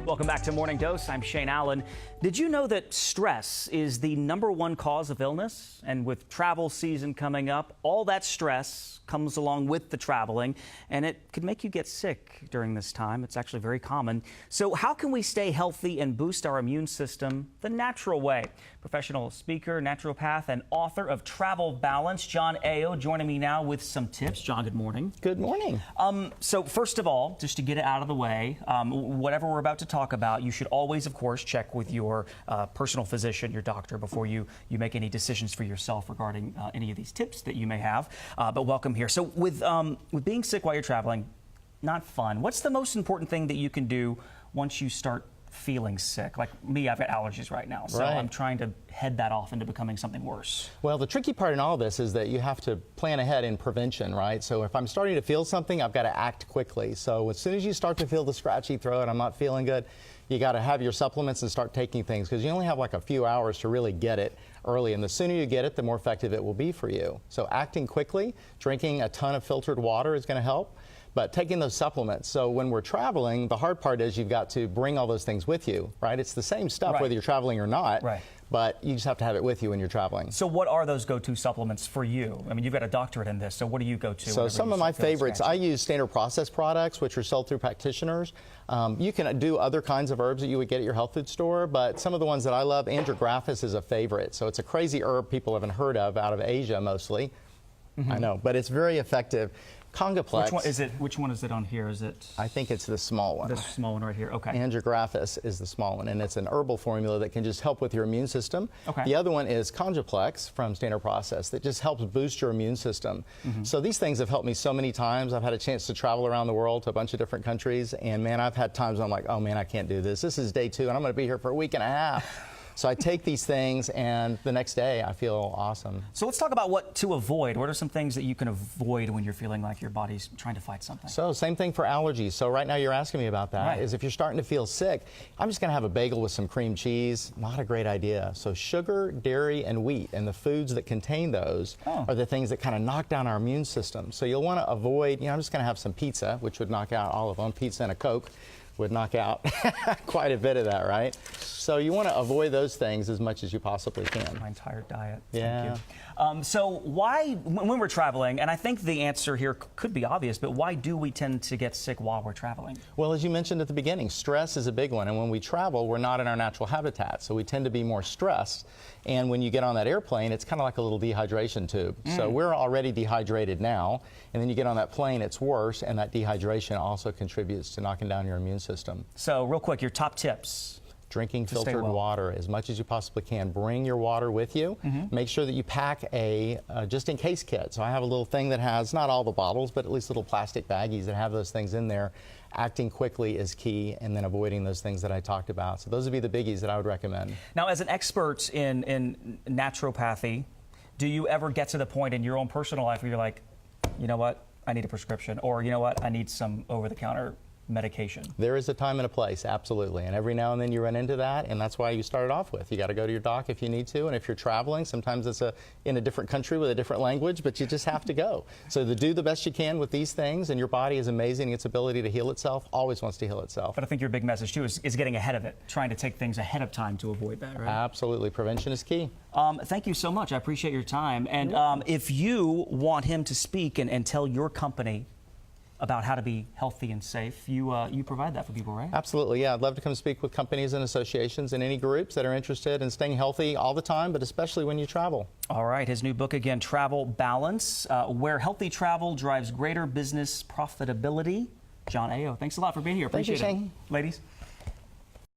Welcome back to Morning Dose. I'm Shane Allen. Did you know that stress is the #1 cause of illness? And with travel season coming up, all that stress comes along with the traveling, and it could make you get sick during this time. It's actually very common. So how can we stay healthy and boost our immune system the natural way? Professional speaker, naturopath, and author of Travel Balance, John Ayo, joining me now with some tips. John, good morning. Good morning. So first of all, just to get it out of the way, whatever we're about to talk about, you should always, of course, check with your personal physician, your doctor, before you make any decisions for yourself regarding any of these tips that you may have. But welcome here. So with being sick while you're traveling, not fun. What's the most important thing that you can do once you start feeling sick? Like me, I've got allergies right now, so I'm trying to head that off into becoming something worse. Well, the tricky part in all of this is that you have to plan ahead in prevention, right? So if I'm starting to feel something, I've got to act quickly. So as soon as you start to feel the scratchy throat, I'm not feeling good, you got to have your supplements and start taking things, because you only have like a few hours to really get it early, and the sooner you get it, the more effective it will be for you. So acting quickly, drinking a ton of filtered water is going to help. But taking those supplements. So when we're traveling, the hard part is you've got to bring all those things with you, right? It's the same stuff whether you're traveling or not, but you just have to have it with you when you're traveling. So what are those go-to supplements for you? I mean, you've got a doctorate in this, so what do you go to? So some of my favorites, I use standard process products, which are sold through practitioners. You can do other kinds of herbs that you would get at your health food store, but some of the ones that I love, andrographis is a favorite. So it's a crazy herb people haven't heard of, out of Asia mostly. I know, but it's very effective. Congoplex. Which one is it on here? Is it? I think it's the small one. The small one right here. Okay. Andrographis is the small one, and it's an herbal formula that can just help with your immune system. Okay. The other one is Congoplex from Standard Process that just helps boost your immune system. So these things have helped me so many times. I've had a chance to travel around the world to a bunch of different countries, and man, I've had times when I'm like, oh man, I can't do this. This is day 2, and I'm going to be here for a week and a half. So I take these things, and the next day I feel awesome. So let's talk about what to avoid. What are some things that you can avoid when you're feeling like your body's trying to fight something? So same thing for allergies. So right now you're asking me about that. Is if you're starting to feel sick, I'm just going to have a bagel with some cream cheese. Not a great idea. So sugar, dairy, and wheat, and the foods that contain those are the things that kind of knock down our immune system. So you'll want to avoid, I'm just going to have some pizza, which would knock out all of them. Pizza and a Coke would knock out quite a bit of that, right? So you want to avoid those things as much as you possibly can. My entire diet. Yeah. Thank you. So why, when we're traveling, and I think the answer here could be obvious, but why do we tend to get sick while we're traveling? Well, as you mentioned at the beginning, stress is a big one. And when we travel, we're not in our natural habitat. So we tend to be more stressed. And when you get on that airplane, it's kind of like a little dehydration tube. So we're already dehydrated now. And then you get on that plane, it's worse. And that dehydration also contributes to knocking down your immune system. So real quick, your top tips. Drinking filtered water as much as you possibly can. Bring your water with you. Make sure that you pack a just-in-case kit. So I have a little thing that has, not all the bottles, but at least little plastic baggies that have those things in there. Acting quickly is key, and then avoiding those things that I talked about. So those would be the biggies that I would recommend. Now, as an expert in naturopathy, do you ever get to the point in your own personal life where you're like, you know what, I need a prescription, or you know what, I need some over-the-counter medication? There is a time and a place, absolutely. And every now and then you run into that, and that's why you started off with. You got to go to your doc if you need to, and if you're traveling, sometimes it's in a different country with a different language, but you just have to go. So to do the best you can with these things, and your body is amazing, its ability to heal itself, always wants to heal itself. But I think your big message too is getting ahead of it, trying to take things ahead of time to avoid that, right? Absolutely. Prevention is key. Thank you so much. I appreciate your time. And if you want him to speak and tell your company about how to be healthy and safe, you provide that for people, right? Absolutely, yeah. I'd love to come speak with companies and associations and any groups that are interested in staying healthy all the time, but especially when you travel. All right, his new book again, Travel Balance, where healthy travel drives greater business profitability. John Ayo, thanks a lot for being here. Appreciate it. Thank you, Shane. Ladies.